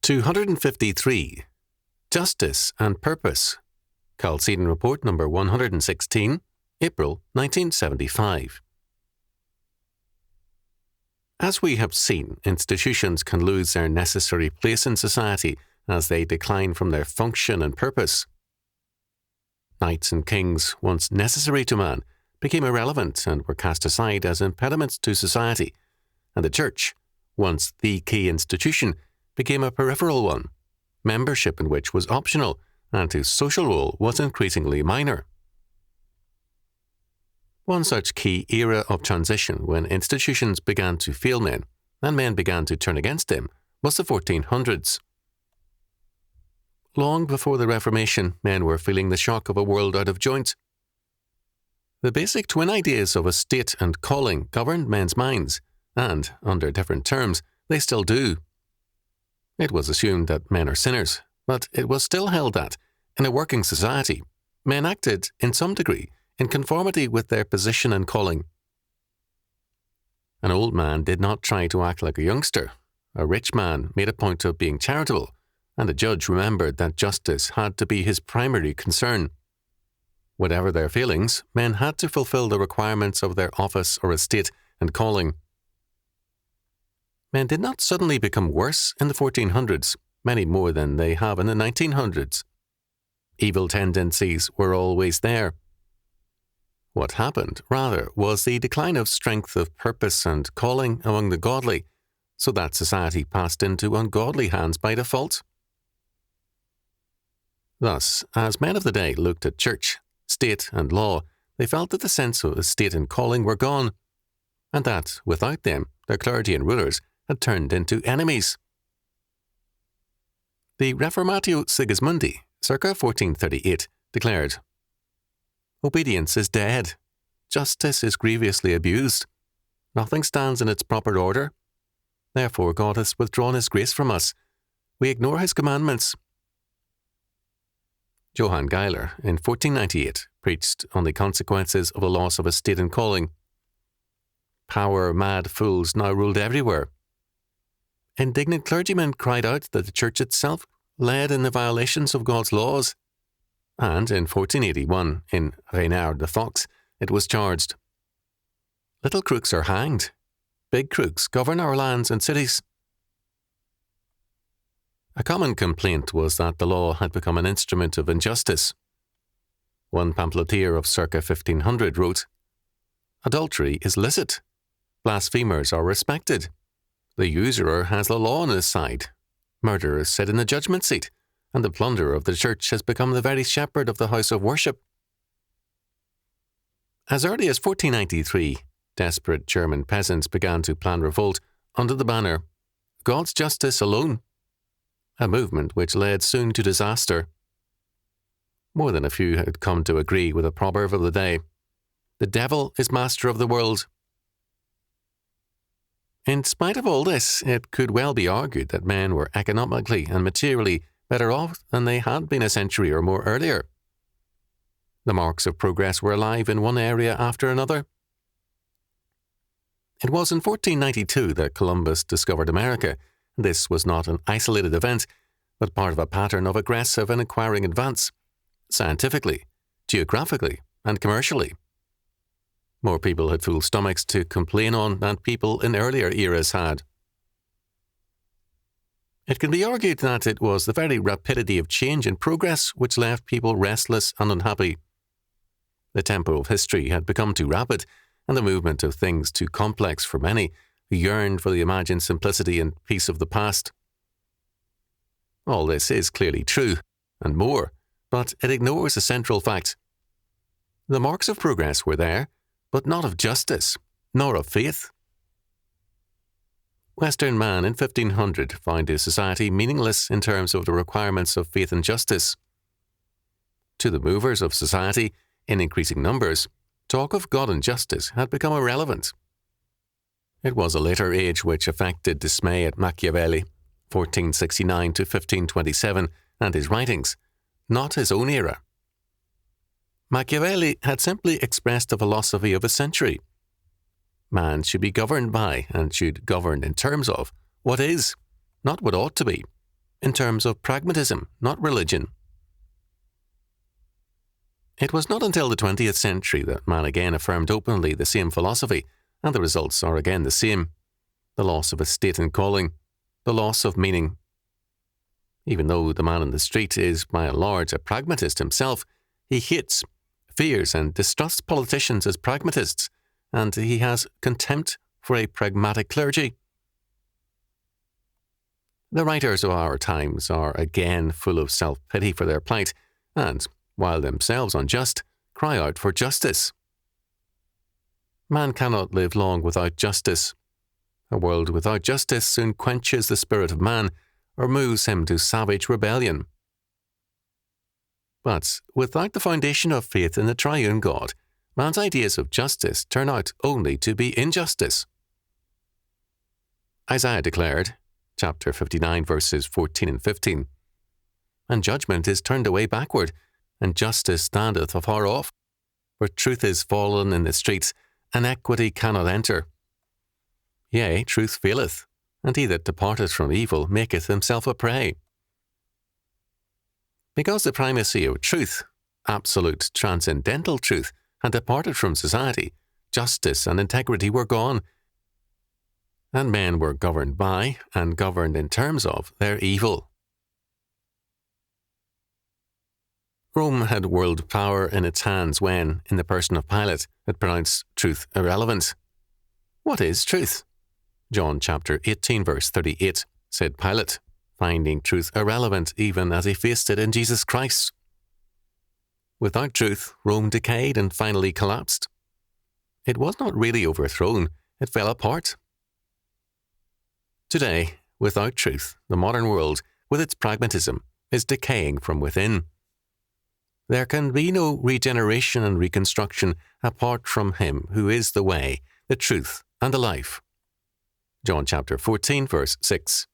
253. Justice and Purpose. Chalcedon Report number 116, April 1975. As we have seen, institutions can lose their necessary place in society as they decline from their function and purpose. Knights and kings, once necessary to man, became irrelevant and were cast aside as impediments to society, and the Church, once the key institution, became a peripheral one, membership in which was optional and whose social role was increasingly minor. One such key era of transition when institutions began to fail men and men began to turn against them was the 1400s. Long before the Reformation, men were feeling the shock of a world out of joint. The basic twin ideas of estate and calling governed men's minds, and, under different terms, they still do. It was assumed that men are sinners, but it was still held that, in a working society, men acted, in some degree, in conformity with their position and calling. An old man did not try to act like a youngster. A rich man made a point of being charitable, and a judge remembered that justice had to be his primary concern. Whatever their failings, men had to fulfill the requirements of their office or estate and calling. Men did not suddenly become worse in the 1400s, many more than they have in the 1900s. Evil tendencies were always there. What happened, rather, was the decline of strength of purpose and calling among the godly, so that society passed into ungodly hands by default. Thus, as men of the day looked at church, state, and law, they felt that the sense of estate and calling were gone, and that, without them, their clergy and rulers had turned into enemies. The Reformatio Sigismundi, circa 1438, declared, "Obedience is dead. Justice is grievously abused. Nothing stands in its proper order. Therefore God has withdrawn his grace from us. We ignore his commandments." Johann Geiler, in 1498, preached on the consequences of the loss of estate and calling. Power-mad fools now ruled everywhere. Indignant clergymen cried out that the Church itself led in the violations of God's laws. And in 1481, in Reynard the Fox, it was charged, "Little crooks are hanged. Big crooks govern our lands and cities." A common complaint was that the law had become an instrument of injustice. One pamphleteer of circa 1500 wrote, "Adultery is licit. Blasphemers are respected. The usurer has the law on his side. Murderers sit in the judgment seat, and the plunderer of the church has become the very shepherd of the house of worship." As early as 1493, desperate German peasants began to plan revolt under the banner, "God's justice alone," a movement which led soon to disaster. More than a few had come to agree with a proverb of the day, "The devil is master of the world." In spite of all this, it could well be argued that men were economically and materially better off than they had been a century or more earlier. The marks of progress were alive in one area after another. It was in 1492 that Columbus discovered America. This was not an isolated event, but part of a pattern of aggressive and acquiring advance, scientifically, geographically, and commercially. More people had full stomachs to complain on than people in earlier eras had. It can be argued that it was the very rapidity of change and progress which left people restless and unhappy. The tempo of history had become too rapid, and the movement of things too complex for many who yearned for the imagined simplicity and peace of the past. All this is clearly true, and more, but it ignores a central fact. The marks of progress were there, but not of justice, nor of faith. Western man in 1500 found his society meaningless in terms of the requirements of faith and justice. To the movers of society, in increasing numbers, talk of God and justice had become irrelevant. It was a later age which affected dismay at Machiavelli, 1469 to 1527, and his writings, not his own era. Machiavelli had simply expressed the philosophy of a century. Man should be governed by, and should govern in terms of, what is, not what ought to be. in terms of pragmatism, not religion. It was not until the 20th century that man again affirmed openly the same philosophy, and the results are again the same. The loss of a state and calling, the loss of meaning. Even though the man in the street is by and large a pragmatist himself, he hates, fears and distrusts politicians as pragmatists, and he has contempt for a pragmatic clergy. The writers of our times are again full of self-pity for their plight, and, while themselves unjust, cry out for justice. Man cannot live long without justice. A world without justice soon quenches the spirit of man, or moves him to savage rebellion. But without the foundation of faith in the triune God, man's ideas of justice turn out only to be injustice. Isaiah declared, chapter 59, verses 14 and 15, "And judgment is turned away backward, and justice standeth afar off. For truth is fallen in the streets, and equity cannot enter. Yea, truth faileth, and he that departeth from evil maketh himself a prey." Because the primacy of truth, absolute transcendental truth, had departed from society, justice and integrity were gone, and men were governed by, and governed in terms of, their evil. Rome had world power in its hands when, in the person of Pilate, it pronounced truth irrelevant. What is truth? John chapter 18, verse 38, said Pilate, finding truth irrelevant even as he faced it in Jesus Christ. Without truth, Rome decayed and finally collapsed. It was not really overthrown, it fell apart. Today, without truth, the modern world, with its pragmatism, is decaying from within. There can be no regeneration and reconstruction apart from him who is the way, the truth, and the life. John chapter 14, verse 6.